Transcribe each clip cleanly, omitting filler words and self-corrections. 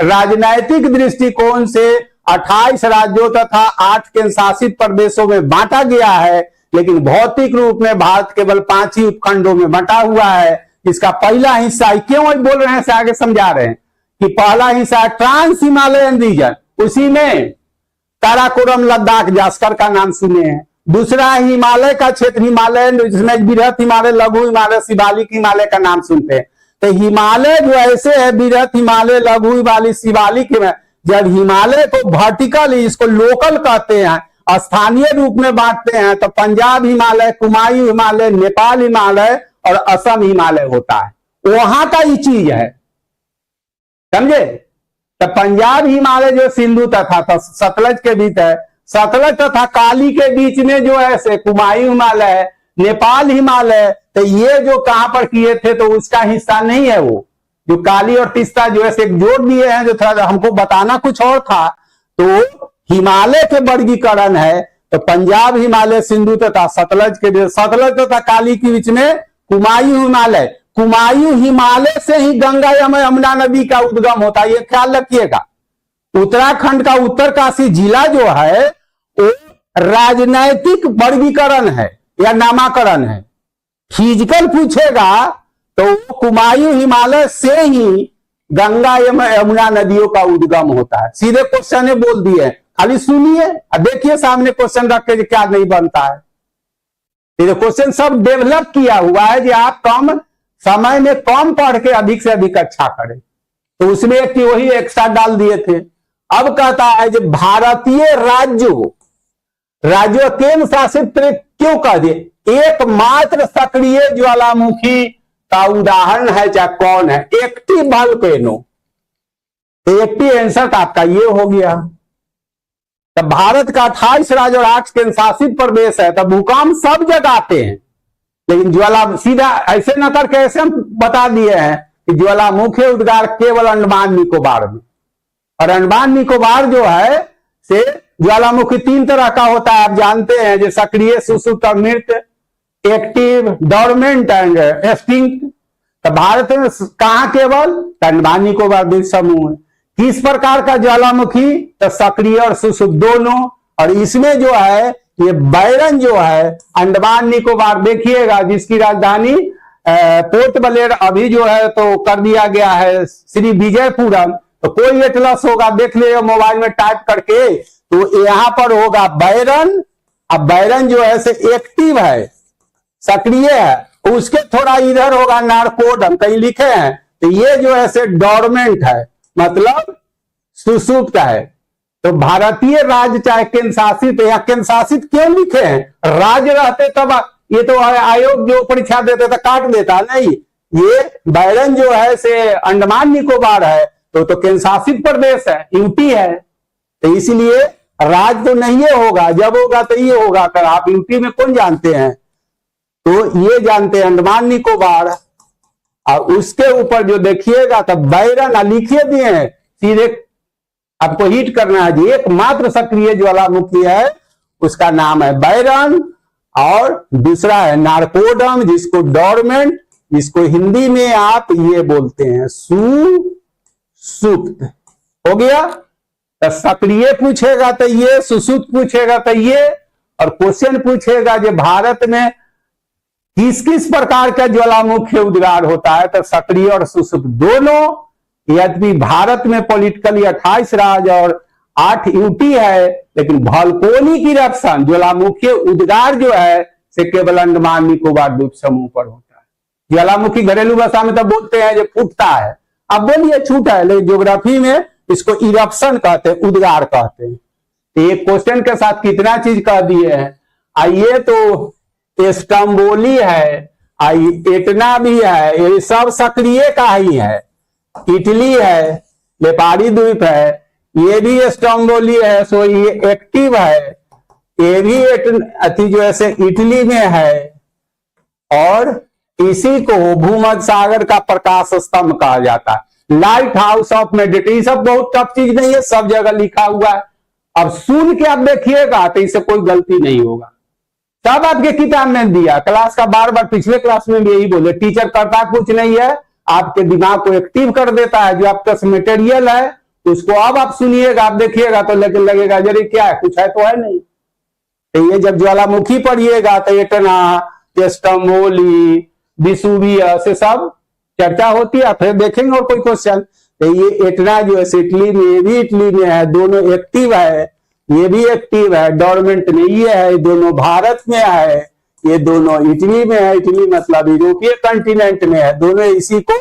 राजनैतिक दृष्टिकोण से 28 राज्यों तथा 8 केंद्र शासित प्रदेशों में बांटा गया है, लेकिन भौतिक रूप में भारत केवल 5 ही उपखंडों में बंटा हुआ है। इसका पहला हिस्सा क्यों बोल रहे हैं, आगे समझा रहे हैं कि पहला हिस्सा ट्रांस हिमालयन रीजन, उसी में काराकोरम, लद्दाख, जास्कर का नाम सुने हैं। दूसरा हिमालय का क्षेत्र, हिमालयन, जिसमें बृहत हिमालय, लघु हिमालय, शिवालिक हिमालय का नाम सुनते हैं। तो हिमालय जो ऐसे है, बृहत हिमालय, लघु हिमालय, शिवालिक हिमालय, जब हिमालय को वर्टिकल, इसको लोकल कहते हैं, स्थानीय रूप में बांटते हैं, तो पंजाब हिमालय, कुमायूं हिमालय, नेपाल हिमालय और असम हिमालय होता है। वहां का ही चीज है, समझे। तो पंजाब हिमालय जो सिंधु तथा सतलज के बीच है, सतलज तथा काली के बीच में जो है से कुमायूं हिमालय है, नेपाल हिमालय, तो ये जो कहां पर किए थे तो उसका हिस्सा नहीं है। वो जो काली और तीस्ता जो है से जोड़ दिए हैं, जो थोड़ा हमको बताना कुछ और था। तो हिमालय के वर्गीकरण है, तो पंजाब हिमालय, सिंधु तथा सतलज के बीच, सतलज तथा काली के बीच में कुमायूं हिमालय, कुमायूं हिमालय से ही गंगा यमुना नदी का उद्गम होता है, ये ख्याल रखिएगा। उत्तराखंड का उत्तरकाशी जिला जो है वो राजनैतिक वर्गीकरण है या नामाकरण है। फिजिकल पूछेगा तो कुमायूं हिमालय से ही गंगा यमुना नदियों का उद्गम होता है। सीधे क्वेश्चन ने बोल दिए, खाली सुनिए और देखिए सामने क्वेश्चन रख के क्या नहीं बनता है। ये क्वेश्चन सब डेवलप किया हुआ है, जो आप कम समय में कम पढ़ के अधिक से अधिक अच्छा करें, तो उसमें एक वही एक्स्ट्रा डाल दिए थे। अब कहता है जो भारतीय राज्यों केंद्र शासित क्यों कह दिए, एकमात्र सक्रिय ज्वालामुखी का उदाहरण है चाहे कौन है, एक्टिव वोल्केनो। एक्टिव आंसर आपका ये हो गया। तब भारत का 28 राज्य और 8 केंद्र शासित प्रदेश है, तब भूकंप सब जगह आते हैं, लेकिन ज्वाला सीधा ऐसे न करके ऐसे हम बता दिए हैं कि ज्वालामुखी उद्गार केवल अंडमान निकोबार में। और अंडमान निकोबार जो है से ज्वालामुखी 3 तरह का होता है, आप जानते हैं, जो सक्रिय, सुषुप्त और मृत, एक्टिव, डोरमेंट एंड एक्सटिंक्ट। तो भारत में कहां केवल अंडमान निकोबार द्वीप समूह है। किस प्रकार का ज्वालामुखी, तो सक्रिय और सुषुप्त दोनों। और इसमें जो है ये बैरन जो है अंडमान निकोबार, देखिएगा जिसकी राजधानी पोर्ट ब्लेयर अभी जो है तो कर दिया गया है श्री विजयपुरम। तो कोई एटलस होगा, देख लिएगा मोबाइल में टाइप करके, तो यहां पर होगा बैरन। अब बैरन जो है से एक्टिव है, सक्रिय है। उसके थोड़ा इधर होगा नारकोडम, कहीं लिखे हैं, तो ये जो है से डोरमेंट है, मतलब सुषुप्त है। तो भारतीय राज्य चाहे केंद्र शासित, या केंद्र शासित क्यों लिखे हैं, राज्य रहते तब ये तो आयोग जो परीक्षा देते तो काट देता, नहीं, ये बैरन जो है से अंडमान निकोबार है, तो केंद्र शासित प्रदेश है, यूटी है। तो इसलिए राज्य तो नहीं होगा, जब होगा तो ये होगा। अगर आप यूटी में कौन जानते हैं, तो ये जानते हैं अंडमान निकोबार। और उसके ऊपर जो देखिएगा तो बैरन लिखे दिए हैं, सीधे आपको हिट करना है। एकमात्र सक्रिय ज्वालामुखी है, उसका नाम है बैरन। और दूसरा है नारकोडम, जिसको डोरमेंट, जिसको हिंदी में आप ये बोलते हैं सुषुप्त। हो गया। तो सक्रिय पूछेगा तो ये, सुषुप्त पूछेगा तो ये, और क्वेश्चन पूछेगा जो भारत में किस किस प्रकार का ज्वालामुखी उद्गार होता है, तो सक्रिय और सुषुप्त दोनों। यद्यपि भारत में पॉलिटिकली 28 राज्य और 8 यूटी है, लेकिन वोल्केनिक इरप्शन, ज्वालामुखी उद्गार जो है से केवल अंडमान निकोबार द्वीप समूह पर होता है। ज्वालामुखी घरेलू भाषा में तो बोलते हैं जो फूटता है, अब बोलिए छूटा है, लेकिन ज्योग्राफी में इसको इरप्शन कहते हैं, उद्गार कहते हैं। तो एक क्वेश्चन के साथ कितना चीज कह दिए हैं। आइए तो स्टम्बोली है, एटना भी है, ये सब सक्रिय का ही है। इटली है, लेपारी द्वीप है, ये भी स्टम्बोली है, सो ये एक्टिव है। ये भी अति जो है इटली में है। और इसी को भूमध्य सागर का प्रकाश स्तंभ कहा जाता है, लाइट हाउस ऑफ मेडिटेशन। सब बहुत टफ चीज नहीं है, सब जगह लिखा हुआ है। अब सुन के आप देखिएगा तो इससे कोई गलती नहीं होगा, सब आपके किताब में दिया। क्लास का बार बार पिछले क्लास में भी यही बोले, टीचर करता कुछ नहीं है, आपके दिमाग को एक्टिव कर देता है। जो आपका मटेरियल है उसको अब आप सुनिएगा, आप देखिएगा तो लगेगा जरे क्या है, कुछ है तो है नहीं। तो ये जब ज्वालामुखी पढ़िएगा तो एटना, स्टम्बोली, विसुवियस से सब चर्चा होती है, फिर देखेंगे और कोई क्वेश्चन। तो ये एटना जो है इटली में, ये भी इटली में है, दोनों एक्टिव है, ये भी एक्टिव है, डोरमेंट में ये है, दोनों भारत में है, ये दोनों इटली में है, इटली मतलब यूरोपीय कंटिनेंट में है, दोनों इसी को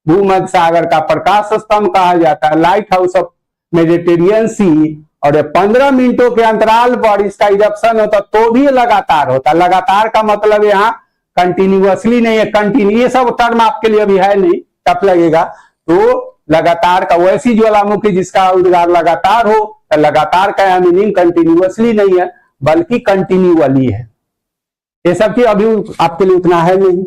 भूमध्य सागर का प्रकाश स्तंभ कहा जाता है, लाइट हाउस ऑफ मेडिटेरियन सी। और 15 मिनटों के अंतराल पर इसका इरप्शन होता तो भी लगातार होता। लगातार का मतलब यहाँ कंटिन्यूअसली नहीं है, कंटिन्यू ये सब टर्म आपके लिए अभी है नहीं, टफ लगेगा। तो लगातार का वैसी ज्वालामुखी जिसका उद्गार लगातार हो, तो लगातार का मीनिंग कंटिन्यूअसली नहीं है बल्कि कंटिन्यूअली है। ये सब चीज अभी आपके लिए उतना है नहीं।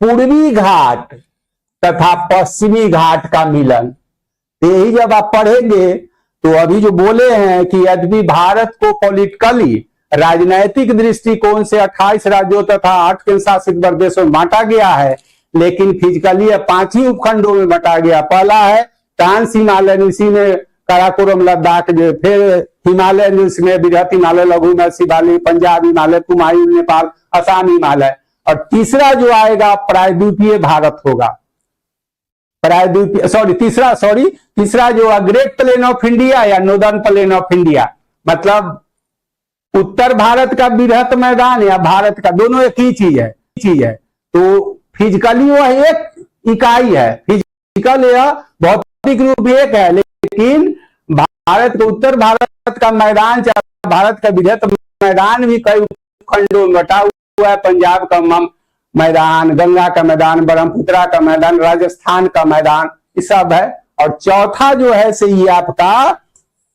पूर्वी घाट तथा पश्चिमी घाट का मिलन, यही जब आप पढ़ेंगे तो अभी जो बोले हैं कि यद्यपि भारत को पॉलिटिकली राजनैतिक दृष्टिकोण से 28 राज्यों तथा 8 केंद्र शासित प्रदेशों में बांटा गया है, लेकिन फिजिकली 5 ही उपखंडों में बांटा गया। पहला है ट्रांस हिमालयन, इसी में काराकोरम लद्दाख, जो फिर हिमालयन, इसमें बृहत हिमालय, लघु हिमालय, शिवालिक, पंजाब हिमालय, कुमायूं नेपाल, असम हिमालय। और तीसरा जो आएगा प्रायद्वीपीय भारत होगा, तीसरा जो ग्रेट प्लेन ऑफ इंडिया या नॉर्दर्न प्लेन ऑफ इंडिया, मतलब उत्तर भारत का बृहत मैदान या भारत का, दोनों एक ही चीज है। तो फिजिकली वह एक इकाई है, फिजिकल या भौतिक रूप एक है, लेकिन भारत का उत्तर भारत का मैदान, चाहे भारत का बृहत मैदान भी कई खंडों में बटा हुआ है। पंजाब का मैदान, गंगा का मैदान, ब्रह्मपुत्रा का मैदान, राजस्थान का मैदान, ये सब है। और चौथा जो है से ये आपका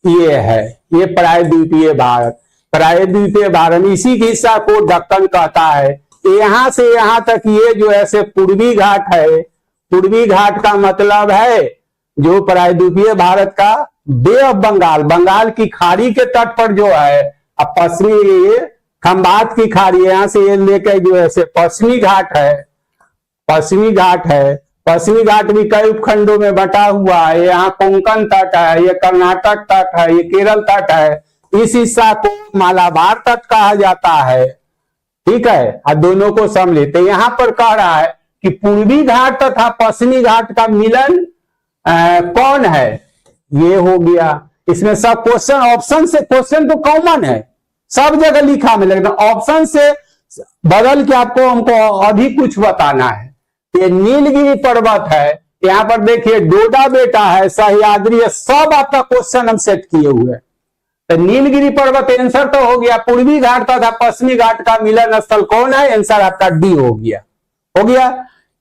ये है, ये प्रायद्वीपीय भारत। प्रायद्वीपीय भारत इसी के हिस्सा को दक्कन कहता है। यहां से यहां तक ये जो है से पूर्वी घाट है। पूर्वी घाट का मतलब है जो प्रायद्वीपीय भारत का बे ऑफ बंगाल, बंगाल की खाड़ी के तट पर जो है, अब पश्चिमी खंबात की खाड़ी, यहां से ये लेकर जो है से पश्चिमी घाट है। पश्चिमी घाट भी कई उपखंडों में बटा हुआ है। यहाँ कोंकण तट है, ये कर्नाटक तट है, ये केरल तट है। इस हिस्सा को मालाबार तट कहा जाता है, ठीक है। और दोनों को सम्मिलित, यहाँ पर कह रहा है कि पूर्वी घाट तथा पश्चिमी घाट का मिलन कौन है, ये हो गया। इसमें सब क्वेश्चन ऑप्शन से, क्वेश्चन तो कॉमन है, सब जगह लिखा मिलेगा, ऑप्शन से बदल के आपको हमको अभी कुछ बताना है। ये नीलगिरी पर्वत है, यहाँ पर देखिए डोडा बेटा है, सह्याद्री है, सब आपका क्वेश्चन हम सेट किए हुए हैं। तो नीलगिरी पर्वत आंसर तो हो गया। पूर्वी घाट तथा पश्चिमी घाट का मिलन स्थल कौन है, आंसर आपका डी हो गया।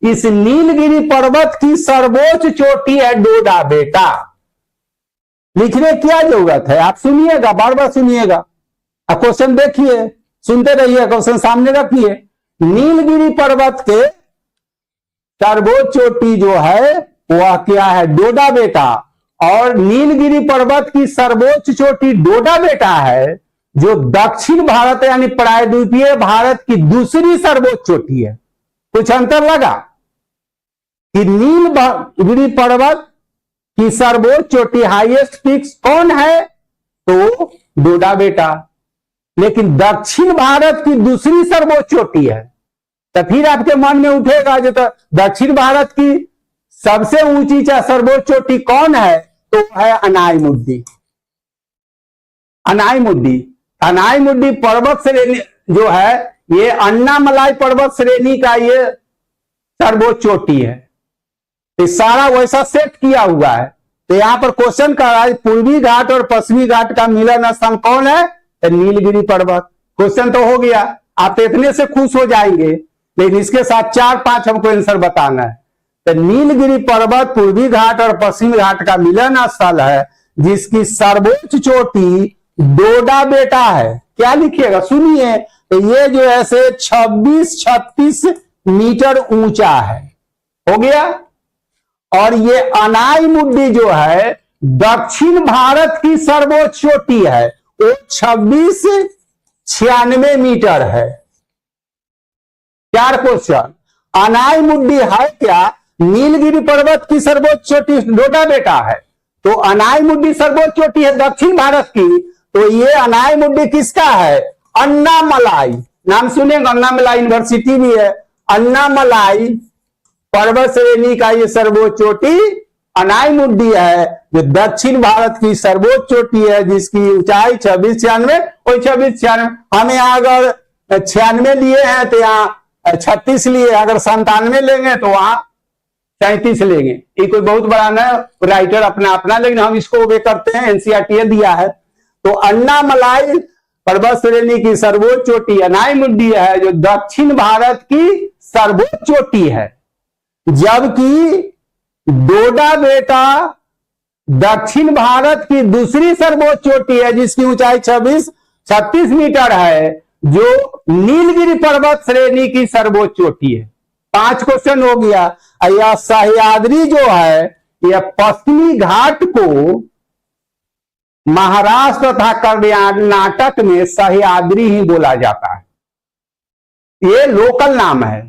इस नीलगिरी पर्वत की सर्वोच्च चोटी है डोडा बेटा। लिखने क्या जरूरत है, आप सुनिएगा, बार बार सुनिएगा, आप क्वेश्चन देखिए, सुनते रहिए, क्वेश्चन सामने रखिए। नीलगिरी पर्वत के सर्वोच्च चोटी जो है वह क्या है, डोडा बेटा। और नीलगिरी पर्वत की सर्वोच्च चोटी डोडा बेटा है, जो दक्षिण भारत यानी प्रायद्वीपीय भारत की दूसरी सर्वोच्च चोटी है। कुछ अंतर लगा कि नीलगिरी पर्वत की सर्वोच्च चोटी हाईएस्ट पीक्स कौन है, तो डोडा बेटा। लेकिन दक्षिण भारत की दूसरी सर्वोच्च चोटी है, तो फिर आपके मन में उठेगा जो तो दक्षिण भारत की सबसे ऊंची सर्वोच्च चोटी कौन है, तो है अनाईमुड्डी। अनाईमुड्डी पर्वत श्रेणी जो है, ये अन्नामलाई पर्वत श्रेणी का ये सर्वोच्च चोटी है। ये सारा वैसा सेट किया हुआ है। तो यहां पर क्वेश्चन कर रहा है पूर्वी घाट और पश्चिमी घाट का मिलन स्थान कौन है, तो नीलगिरी पर्वत। क्वेश्चन तो हो गया, आप तो इतने से खुश हो जाएंगे, लेकिन इसके साथ 4-5 हमको आंसर बताना है। तो नीलगिरी पर्वत पूर्वी घाट और पश्चिमी घाट का मिलन स्थल है, जिसकी सर्वोच्च चोटी डोडा बेटा है। क्या लिखिएगा, सुनिए, तो ये जो है से 26-36 मीटर ऊंचा है, हो गया। और ये अनाईमुड्डी जो है दक्षिण भारत की सर्वोच्च चोटी है, वो 2696 मीटर है। 4 क्वेश्चन। अनायमुड्डी है क्या? नीलगिरी पर्वत की सर्वोच्च चोटी डोडा बेटा है। तो अनायमुड्डी सर्वोच्च चोटी है दक्षिण भारत की, तो ये अनायमुड्डी किसका है? अन्नामलाई। नाम सुनेंगे, अन्नामलाई यूनिवर्सिटी भी है। अन्नामलाई पर्वत श्रेणी का ये सर्वोच्च चोटी अनायमुड्डी है, जो दक्षिण भारत की सर्वोच्च चोटी है, जिसकी ऊंचाई 2696 और 2696। हम यहाँ अगर 96 लिए हैं तो यहाँ 36 लिए, अगर 97 लेंगे तो वहां 37 लेंगे। ये कोई बहुत बड़ा ना राइटर अपना अपना, लेकिन हम इसको वे करते हैं, एनसीईआरटी दिया है। तो अन्नामलाई पर्वत श्रेणी की सर्वोच्च चोटी अनायमुड्डी है, जो दक्षिण भारत की सर्वोच्च चोटी है, जबकि डोडा बेटा दक्षिण भारत की दूसरी सर्वोच्च चोटी है, जिसकी ऊंचाई 36 मीटर है, जो नीलगिरी पर्वत श्रेणी की सर्वोच्च चोटी है। 5 क्वेश्चन हो गया। यह सह्याद्री जो है, यह पश्चिमी घाट को महाराष्ट्र तथा कर्नाटक में सह्याद्री ही बोला जाता है। ये लोकल नाम है।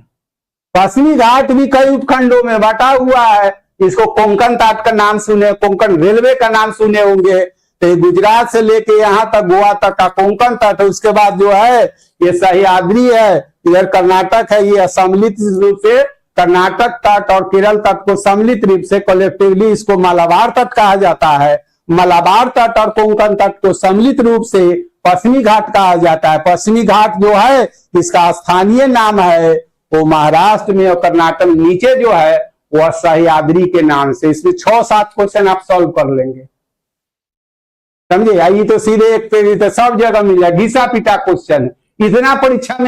पश्चिमी घाट भी कई उपखंडों में बटा हुआ है। इसको कोंकण तट का नाम सुने, कोंकण रेलवे का नाम सुने होंगे। तो गुजरात से लेके यहां तक गोवा तक का कोंकण तट, उसके बाद जो है ये सह्याद्री है, इधर कर्नाटक है। ये सम्मिलित रूप से कर्नाटक तट और केरल तट को सम्मिलित रूप से कलेक्टिवली इसको मलाबार तट कहा जाता है। मलाबार तट और कोंकण तट को सम्मिलित रूप से पश्चिमी घाट कहा जाता है। पश्चिमी घाट जो है इसका स्थानीय नाम है वो महाराष्ट्र में और कर्नाटक में नीचे जो है वह सह्याद्री के नाम से। इसमें 6-7 क्वेश्चन आप सॉल्व कर लेंगे, समझे? ये तो सीधे एक पे सब जगह मिल जाए, घिसा पीटा क्वेश्चन। इतना परीक्षा में